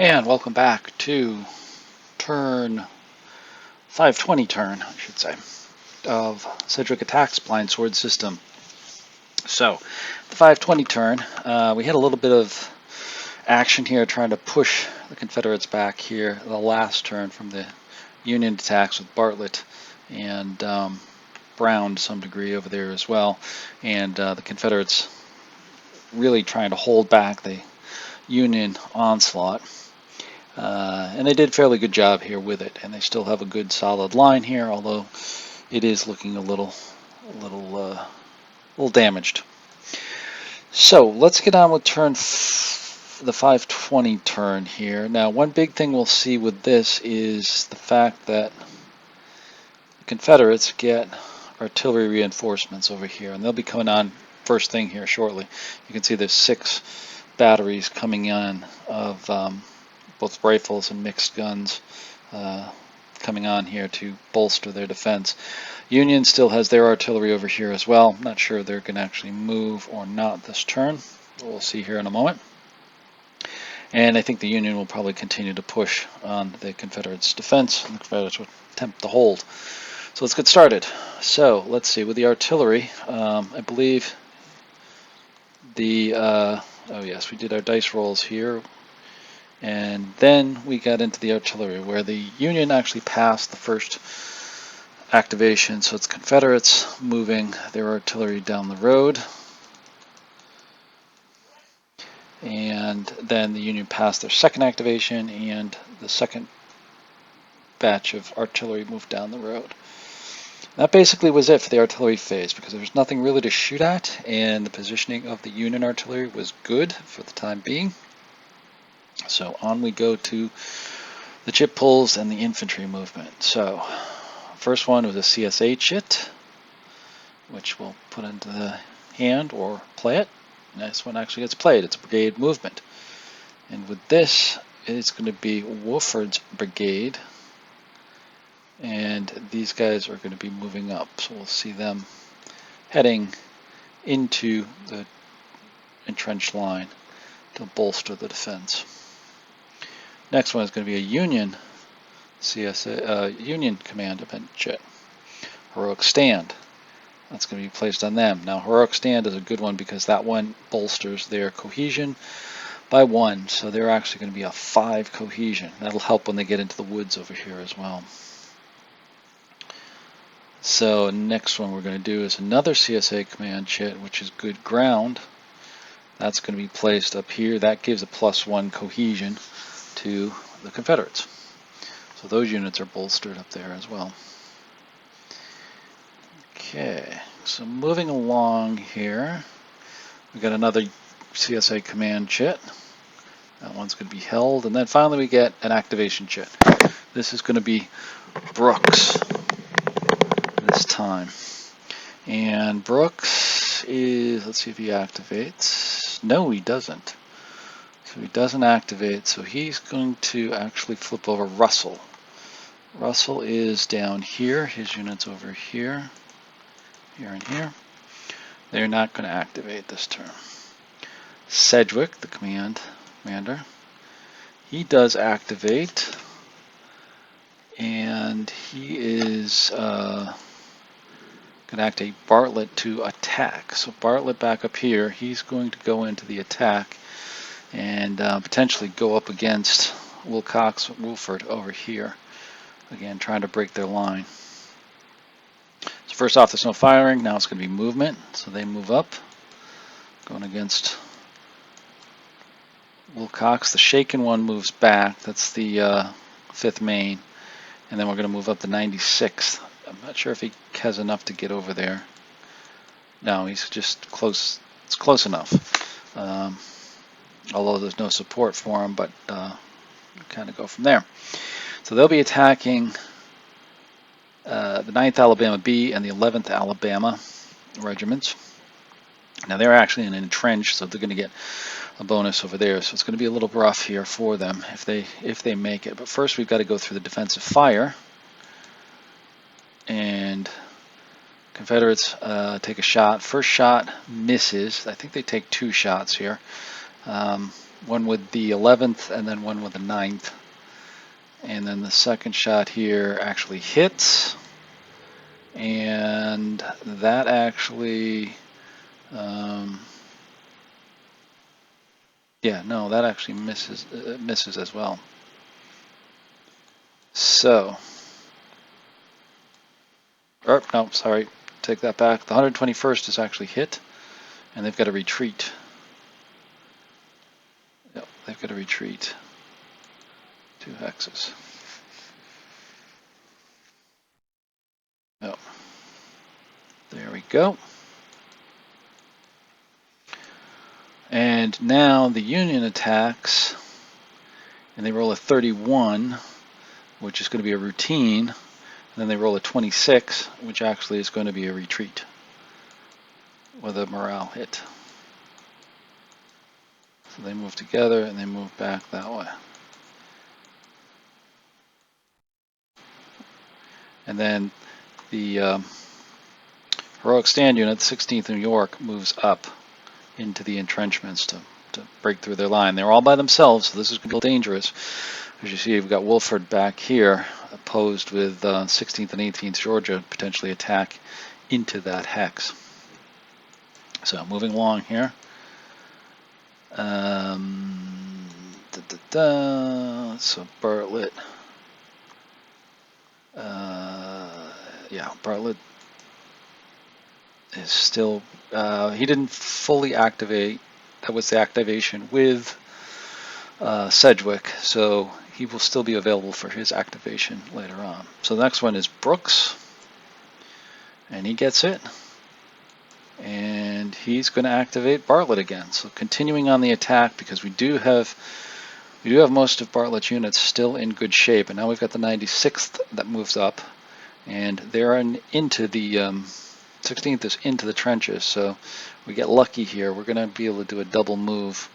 And welcome back to turn 520 turn, I should say, of Sedgwick Attacks blind sword system. So, the 520 turn, we had a little bit of action here trying to push the Confederates back here the last turn from the Union attacks with Bartlett and Brown to some degree over there as well. And the Confederates really trying to hold back the Union onslaught. And they did a fairly good job here with it, and they still have a good solid line here, although it is looking a little damaged. So let's get on with the 520 turn here. Now, one big thing we'll see with this is the fact that the Confederates get artillery reinforcements over here, and they'll be coming on first thing here shortly. You can see there's 6 batteries coming on of both rifles and mixed guns coming on here to bolster their defense. Union still has their artillery over here as well. Not sure if they're going to actually move or not this turn. We'll see here in a moment. And I think the Union will probably continue to push on the Confederates' defense, and the Confederates will attempt to hold. So let's get started. So let's see, with the artillery, I believe oh yes, we did our dice rolls here. And then we got into the artillery, where the Union actually passed the first activation, so it's Confederates moving their artillery down the road. And then the Union passed their second activation, and the second batch of artillery moved down the road. That basically was it for the artillery phase, because there was nothing really to shoot at, and the positioning of the Union artillery was good for the time being. So on we go to the chip pulls and the infantry movement. So first one was a CSA chit, which we'll put into the hand or play it. This one actually gets played. It's a brigade movement. And with this, it's going to be Wolford's brigade. And these guys are going to be moving up. So we'll see them heading into the entrenched line to bolster the defense. Next one is going to be a Union Union command event jet. Heroic stand. That's going to be placed on them. Now, heroic stand is a good one because that one bolsters their cohesion by 1. So they're actually going to be a 5 cohesion. That'll help when they get into the woods over here as well. So next one we're going to do is another CSA command jet, which is good ground. That's going to be placed up here. That gives a +1 cohesion to the Confederates. So those units are bolstered up there as well. Okay, so moving along here, we got another CSA command jet. That one's going to be held, and then finally we get an activation jet. This is going to be Brooks this time. And Brooks is, let's see if he activates. No, he doesn't. So he doesn't activate, so he's going to actually flip over Russell. Russell is down here, his unit's over here, here and here. They're not going to activate this turn. Sedgwick, the commander, he does activate, and he is going to activate Bartlett to attack. So Bartlett back up here, he's going to go into the attack and potentially go up against Wilcox-Wolford over here. Again, trying to break their line. So first off, there's no firing. Now it's going to be movement. So they move up, going against Wilcox. The shaken one moves back. That's the 5th Maine. And then we're going to move up the 96th. I'm not sure if he has enough to get over there. No, he's just close. It's close enough. Although there's no support for him, but kind of go from there. So they'll be attacking the 9th Alabama B and the 11th Alabama regiments. Now they're actually in an entrenched, so they're going to get a bonus over there. So it's going to be a little rough here for them if they make it. But first we've got to go through the defensive fire. And Confederates take a shot. First shot misses. I think they take 2 shots here. one with the 11th and then one with the 9th. And then the second shot here actually hits, and that actually, yeah, no, that actually misses as well. So, no, sorry, take that back. The 121st is actually hit, and they've got to retreat. Yep, they've got to retreat 2 hexes. Yep. There we go. And now the Union attacks, and they roll a 31, which is going to be a routine, and then they roll a 26, which actually is going to be a retreat with a morale hit. So they move together and they move back that way. And then the heroic stand unit, the 16th New York, moves up into the entrenchments to break through their line. They're all by themselves, so this is going to be dangerous. As you see, we've got Wolford back here, opposed with 16th and 18th Georgia, potentially attack into that hex. So moving along here. So Bartlett. Yeah, Bartlett is still, he didn't fully activate. That was the activation with Sedgwick, so he will still be available for his activation later on. So the next one is Brooks, and he gets it, and he's going to activate Bartlett again. So continuing on the attack, because we do have most of Bartlett's units still in good shape, and now we've got the 96th that moves up, and they're into the 16th is into the trenches, so we get lucky here. We're going to be able to do a double move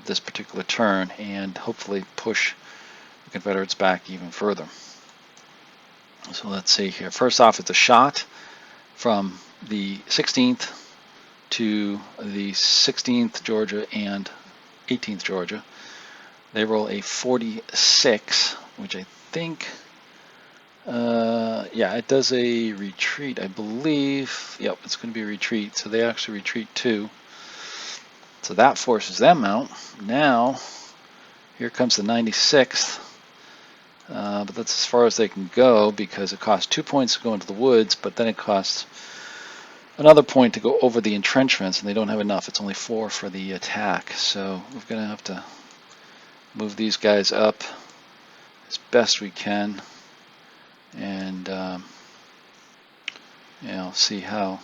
this particular turn and hopefully push the Confederates back even further. So let's see here. First off, it's a shot from the 16th to the 16th Georgia and 18th Georgia. They roll a 46, which I think, yeah, it does a retreat, I believe. Yep, it's going to be a retreat. So they actually retreat 2. So that forces them out. Now, here comes the 96th. But that's as far as they can go because it costs 2 points to go into the woods, but then it costs another point to go over the entrenchments, and they don't have enough. It's only 4 for the attack. So we're going to have to move these guys up as best we can, and yeah, see how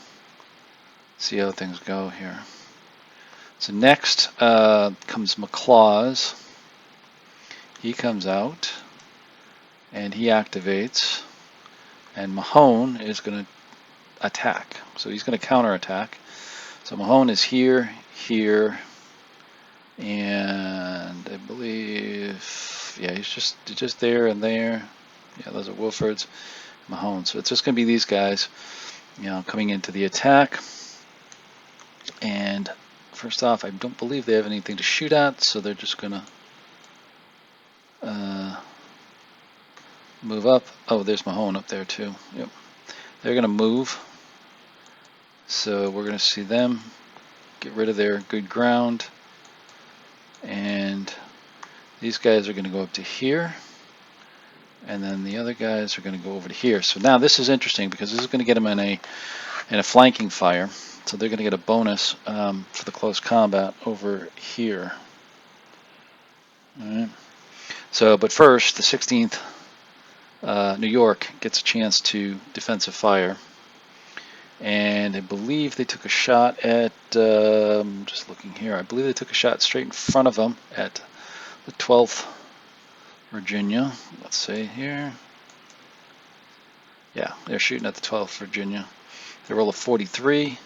things go here. So next comes McLaws. He comes out and he activates, and Mahone is going to attack. So he's going to counterattack. So Mahone is here, and I believe, yeah, he's just there and there. Yeah, those are Wolford's, Mahone. So it's just going to be these guys, coming into the attack. And first off, I don't believe they have anything to shoot at, so they're just going to move up. Oh, there's Mahone up there too. Yep. They're going to move. So we're going to see them get rid of their good ground. And these guys are going to go up to here. And then the other guys are going to go over to here. So now this is interesting because this is going to get them in a flanking fire. So they're going to get a bonus for the close combat over here. All right. So, but first, the 16th New York gets a chance to defensive fire. And I believe they took a shot at, just looking here, I believe they took a shot straight in front of them at the 12th Virginia. Let's see here. Yeah, they're shooting at the 12th Virginia. They roll a 43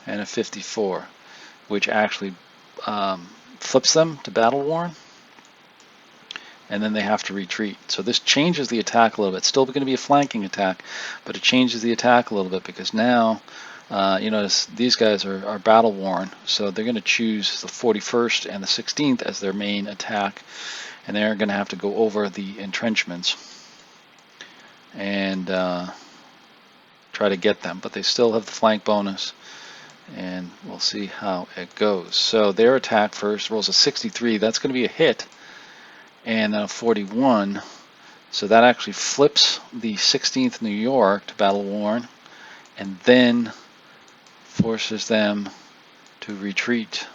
and a 54, which actually flips them to battle worn. And then they have to retreat. So this changes the attack a little bit. Still going to be a flanking attack, but it changes the attack a little bit because now You notice these guys are battle worn, so they're going to choose the 41st and the 16th as their main attack, and they're going to have to go over the entrenchments and try to get them, but they still have the flank bonus, and we'll see how it goes. So their attack first rolls a 63. That's going to be a hit, and then a 41. So that actually flips the 16th New York to battle worn, and then forces them to retreat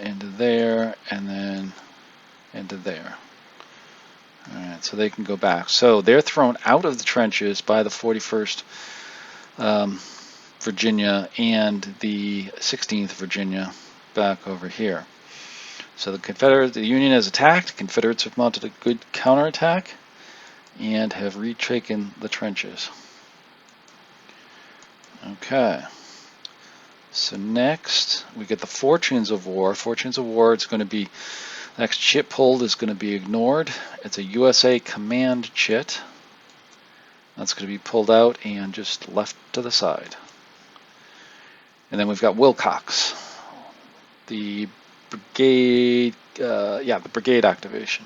into there, and then into there. Alright, so they can go back. So they're thrown out of the trenches by the 41st Virginia and the 16th Virginia back over here. So the Union has attacked. Confederates have mounted a good counterattack and have retaken the trenches. Okay. So next we get the Fortunes of War. Fortunes of War, it's going to be, next chit pulled is going to be ignored. It's a USA command chit. That's going to be pulled out and just left to the side. And then we've got Wilcox, the brigade, the brigade activation.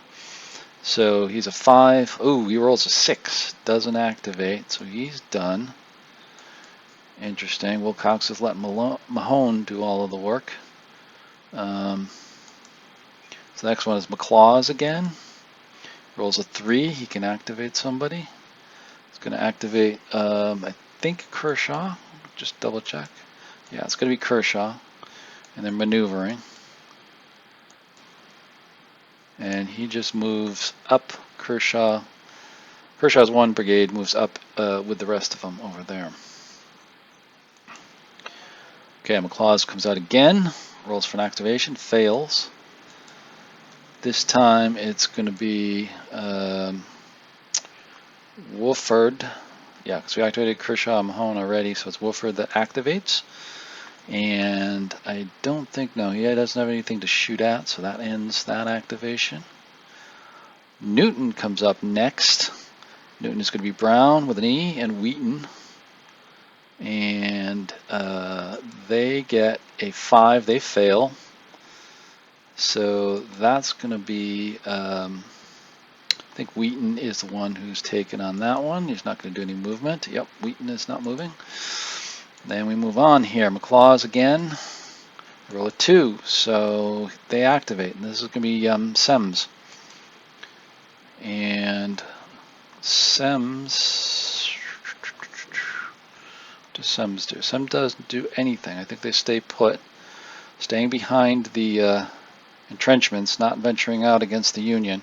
So he's a 5. Oh, he rolls a 6. Doesn't activate, so he's done. Interesting. Wilcox is letting Mahone do all of the work. So the next one is McLaws again. Rolls a 3. He can activate somebody. It's going to activate, I think, Kershaw. Just double check. Yeah, it's going to be Kershaw. And they're maneuvering. And he just moves up Kershaw. Kershaw's 1 brigade moves up with the rest of them over there. Okay, McLaws comes out again, rolls for an activation, fails. This time it's going to be Wooford. Yeah, because we activated Kershaw and Mahone already, so it's Wooford that activates. And I don't think, no, he doesn't have anything to shoot at, so that ends that activation. Newton comes up next. Newton is going to be Brown with an E and Wheaton. And they get a 5, they fail. So that's going to be, I think Wheaton is the one who's taken on that one. He's not going to do any movement. Yep, Wheaton is not moving. Then we move on here. McLaws again. Roll a 2, so they activate. And this is going to be Semmes. And Semmes, what does Semmes do? Semmes doesn't do anything. I think they stay put, staying behind the entrenchments, not venturing out against the Union.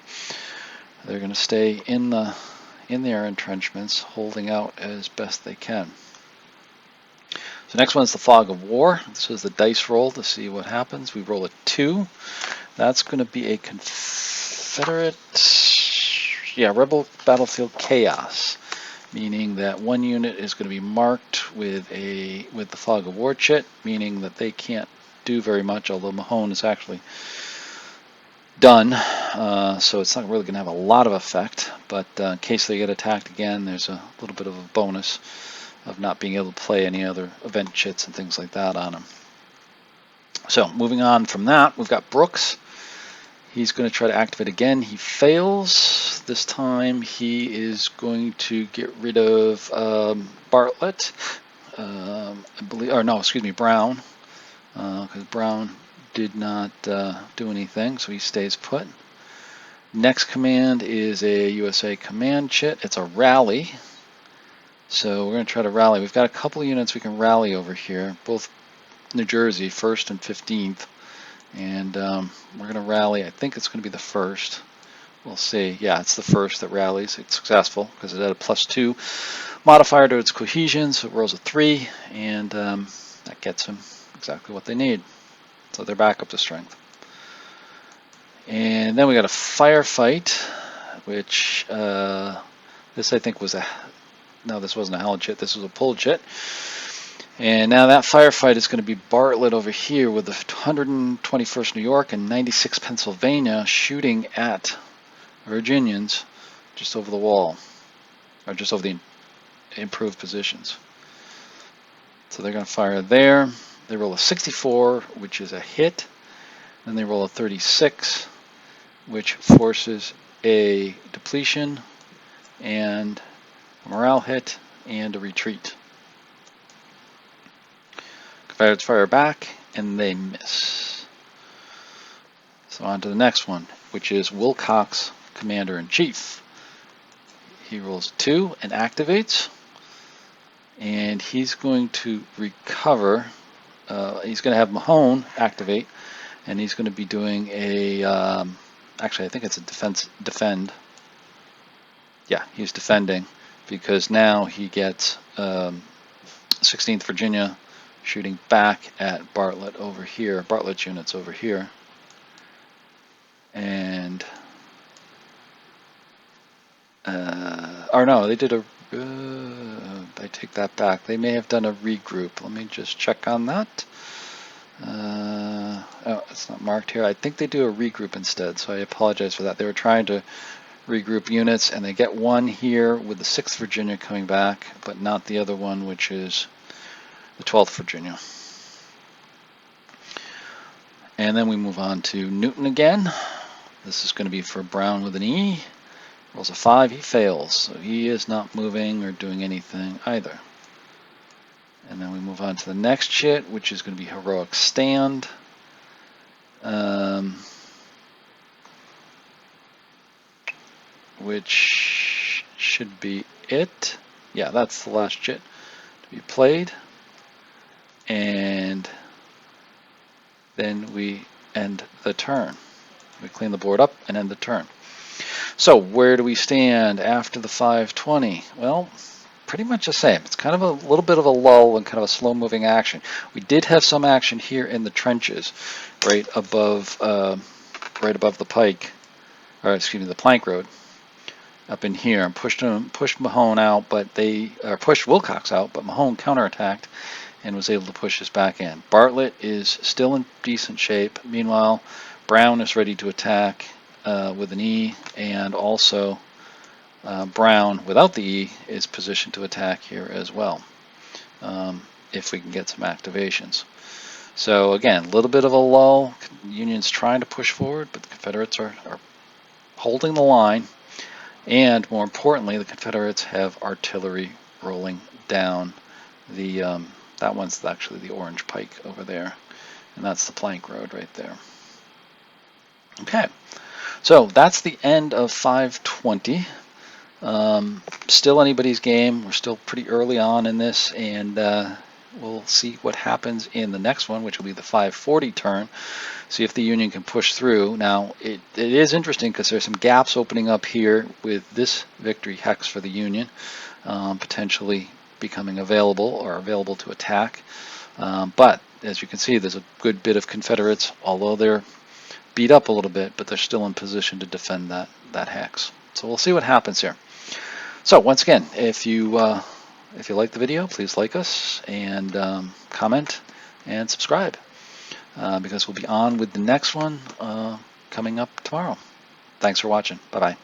They're going to stay in their entrenchments, holding out as best they can. So next one is the Fog of War. This is the dice roll to see what happens. We roll a 2. That's going to be a Confederate, Rebel Battlefield Chaos, meaning that one unit is going to be marked with the Fog of War chit, meaning that they can't do very much, although Mahone is actually done, so it's not really going to have a lot of effect, but in case they get attacked again, there's a little bit of a bonus of not being able to play any other event chits and things like that on them. So moving on from that, we've got Brooks. He's going to try to activate again. He fails. This time he is going to get rid of Bartlett, I believe, or no, excuse me, Brown, because Brown did not do anything, so he stays put. Next command is a USA command chit. It's a rally. So we're going to try to rally. We've got a couple of units we can rally over here, both New Jersey, 1st and 15th. And we're going to rally. I think it's going to be the 1st. We'll see. Yeah, it's the 1st that rallies. It's successful because it had a +2 modifier to its cohesion, so it rolls a 3, and that gets them exactly what they need. So they're back up to strength. And then we got a firefight, which this I think was no, this wasn't a Helen chit, this was a pull chit. And now that firefight is going to be Bartlett over here with the 121st New York and 96 Pennsylvania shooting at Virginians just over the wall, or just over the improved positions. So they're going to fire there. They roll a 64, which is a hit. Then they roll a 36, which forces a depletion and a morale hit and a retreat. Confederates fire back, and they miss. So on to the next one, which is Wilcox, Commander-in-Chief. He rolls 2 and activates, and he's going to recover. He's going to have Mahone activate, and he's going to be doing a, actually I think it's a defend. Yeah, he's defending, because now he gets 16th Virginia shooting back at Bartlett over here, Bartlett's units over here. And, or no, they did a, I take that back. They may have done a regroup. Let me just check on that. Oh, it's not marked here. I think they do a regroup instead, so I apologize for that. They were trying to regroup units, and they get one here with the 6th Virginia coming back, but not the other one, which is the 12th Virginia. And then we move on to Newton again. This is going to be for Brown with an E. Rolls a 5, he fails, so he is not moving or doing anything either. And then we move on to the next shit, which is going to be Heroic Stand. Which should be it. Yeah, that's the last shit to be played. And then we end the turn. We clean the board up and end the turn. So where do we stand after the 520? Well, pretty much the same. It's kind of a little bit of a lull and kind of a slow moving action. We did have some action here in the trenches, right above the pike, or excuse me, the plank road up in here, and pushed Mahone out, but they pushed Wilcox out, but Mahone counterattacked and was able to push us back in. Bartlett is still in decent shape. Meanwhile, Brown is ready to attack with an E, and also Brown without the E is positioned to attack here as well, if we can get some activations. So again, a little bit of a lull. Union's trying to push forward, but the Confederates are holding the line, and more importantly, the Confederates have artillery rolling down the that one's actually the orange pike over there, and that's the plank road right there. Okay, so that's the end of 520. Still anybody's game. We're still pretty early on in this, and we'll see what happens in the next one, which will be the 540 turn. See if the Union can push through. Now, it is interesting because there's some gaps opening up here with this victory hex for the Union, potentially becoming available to attack. But as you can see, there's a good bit of Confederates, although they're beat up a little bit, but they're still in position to defend that hex. So we'll see what happens here. So once again, if you like the video, please like us and comment and subscribe, because we'll be on with the next one coming up tomorrow. Thanks for watching. Bye-bye.